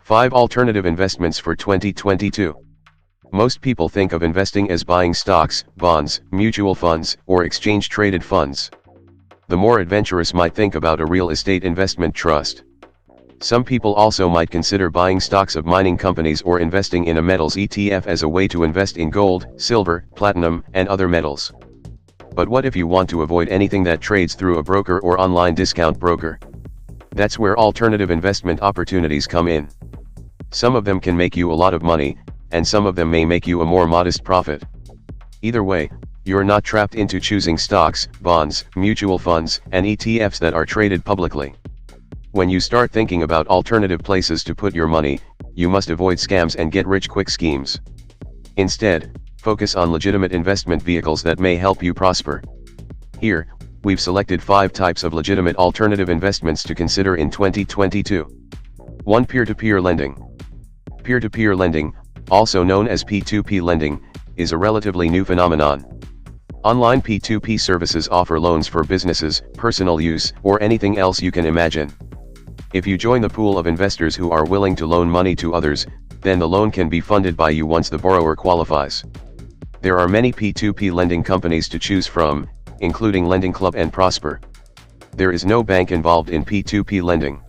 5 Alternative Investments for 2022. Most people think of investing as buying stocks, bonds, mutual funds, or exchange-traded funds. The more adventurous might think about a real estate investment trust. Some people also might consider buying stocks of mining companies or investing in a metals ETF as a way to invest in gold, silver, platinum, and other metals. But what if you want to avoid anything that trades through a broker or online discount broker? That's where alternative investment opportunities come in. Some of them can make you a lot of money, and some of them may make you a more modest profit. Either way, you're not trapped into choosing stocks, bonds, mutual funds, and ETFs that are traded publicly. When you start thinking about alternative places to put your money, you must avoid scams and get-rich-quick schemes. Instead, focus on legitimate investment vehicles that may help you prosper. Here, we've selected 5 types of legitimate alternative investments to consider in 2022. 1. Peer-to-peer lending. Peer-to-peer lending, also known as P2P lending, is a relatively new phenomenon. Online P2P services offer loans for businesses, personal use, or anything else you can imagine. If you join the pool of investors who are willing to loan money to others, then the loan can be funded by you once the borrower qualifies. There are many P2P lending companies to choose from, including Lending Club and Prosper. There is no bank involved in P2P lending.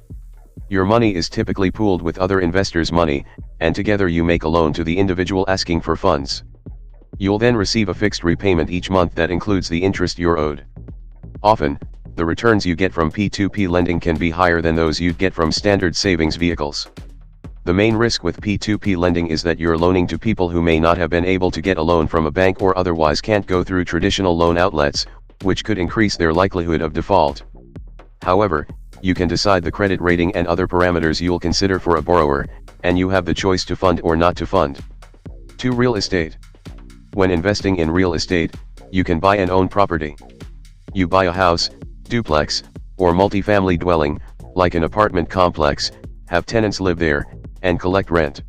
Your money is typically pooled with other investors' money, and together you make a loan to the individual asking for funds. You'll then receive a fixed repayment each month that includes the interest you're owed. Often, the returns you get from P2P lending can be higher than those you'd get from standard savings vehicles. The main risk with P2P lending is that you're loaning to people who may not have been able to get a loan from a bank or otherwise can't go through traditional loan outlets, which could increase their likelihood of default. However, you can decide the credit rating and other parameters you'll consider for a borrower, and you have the choice to fund or not to fund. 2. Real estate. When investing in real estate, you can buy and own property. You buy a house, duplex, or multifamily dwelling, like an apartment complex, have tenants live there, and collect rent.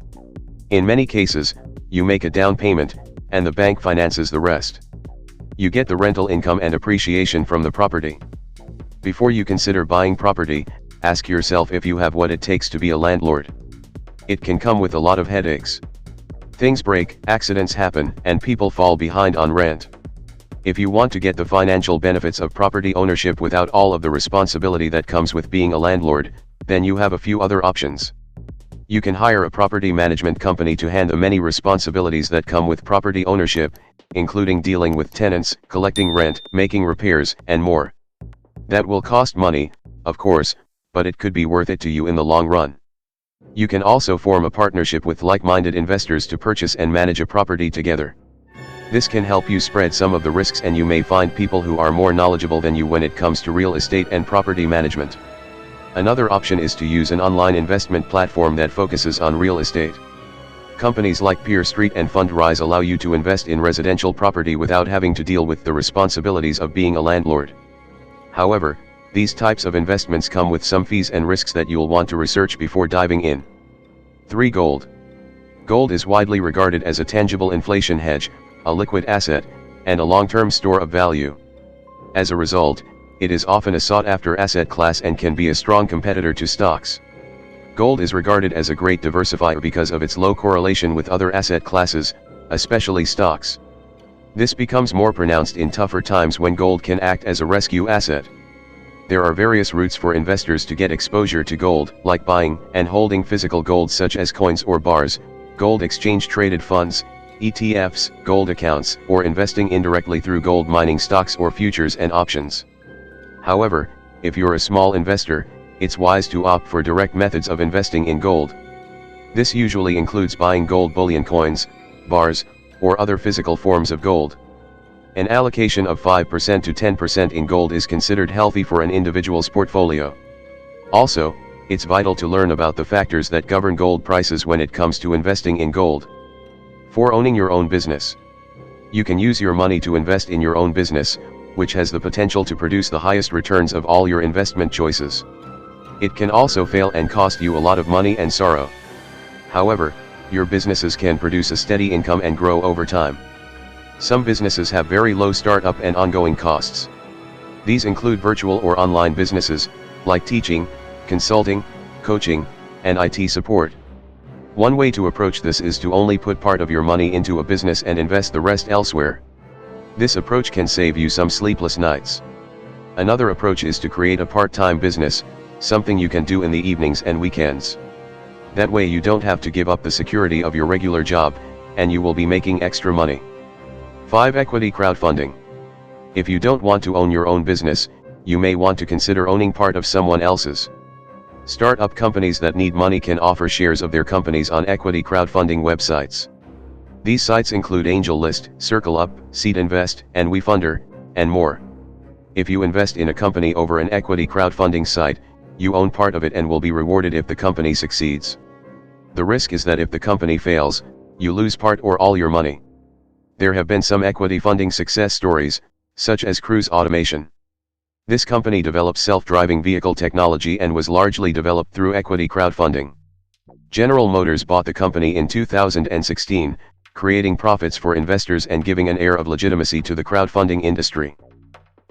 In many cases, you make a down payment, and the bank finances the rest. You get the rental income and appreciation from the property. Before you consider buying property, ask yourself if you have what it takes to be a landlord. It can come with a lot of headaches. Things break, accidents happen, and people fall behind on rent. If you want to get the financial benefits of property ownership without all of the responsibility that comes with being a landlord, then you have a few other options. You can hire a property management company to handle the many responsibilities that come with property ownership, including dealing with tenants, collecting rent, making repairs, and more. That will cost money, of course, but it could be worth it to you in the long run. You can also form a partnership with like-minded investors to purchase and manage a property together. This can help you spread some of the risks, and you may find people who are more knowledgeable than you when it comes to real estate and property management. Another option is to use an online investment platform that focuses on real estate. Companies like Peer Street and Fundrise allow you to invest in residential property without having to deal with the responsibilities of being a landlord. However, these types of investments come with some fees and risks that you'll want to research before diving in. 3. Gold. Gold is widely regarded as a tangible inflation hedge, a liquid asset, and a long-term store of value. As a result, it is often a sought-after asset class and can be a strong competitor to stocks. Gold is regarded as a great diversifier because of its low correlation with other asset classes, especially stocks. This becomes more pronounced in tougher times when gold can act as a rescue asset. There are various routes for investors to get exposure to gold, like buying and holding physical gold such as coins or bars, gold exchange-traded funds, ETFs, gold accounts, or investing indirectly through gold mining stocks or futures and options. However, if you're a small investor, it's wise to opt for direct methods of investing in gold. This usually includes buying gold bullion coins, bars, or other physical forms of gold. An allocation of 5% to 10% in gold is considered healthy for an individual's portfolio. Also, it's vital to learn about the factors that govern gold prices when it comes to investing in gold. 4. Owning your own business. You can use your money to invest in your own business, which has the potential to produce the highest returns of all your investment choices. It can also fail and cost you a lot of money and sorrow. However, your businesses can produce a steady income and grow over time. Some businesses have very low startup and ongoing costs. These include virtual or online businesses, like teaching, consulting, coaching, and IT support. One way to approach this is to only put part of your money into a business and invest the rest elsewhere. This approach can save you some sleepless nights. Another approach is to create a part-time business, something you can do in the evenings and weekends. That way you don't have to give up the security of your regular job, and you will be making extra money. 5. Equity crowdfunding. If you don't want to own your own business, you may want to consider owning part of someone else's. Start-up companies that need money can offer shares of their companies on equity crowdfunding websites. These sites include AngelList, CircleUp, Seed Invest, and WeFunder, and more. If you invest in a company over an equity crowdfunding site, you own part of it and will be rewarded if the company succeeds. The risk is that if the company fails, you lose part or all your money. There have been some equity funding success stories, such as Cruise Automation. This company developed self-driving vehicle technology and was largely developed through equity crowdfunding. General Motors bought the company in 2016, creating profits for investors and giving an air of legitimacy to the crowdfunding industry.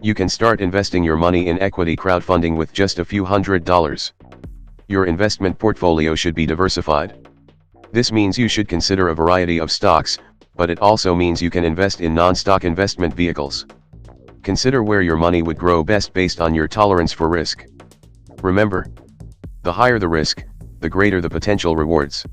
You can start investing your money in equity crowdfunding with just a few $100s. Your investment portfolio should be diversified. This means you should consider a variety of stocks, but it also means you can invest in non-stock investment vehicles. Consider where your money would grow best based on your tolerance for risk. Remember, the higher the risk, the greater the potential rewards.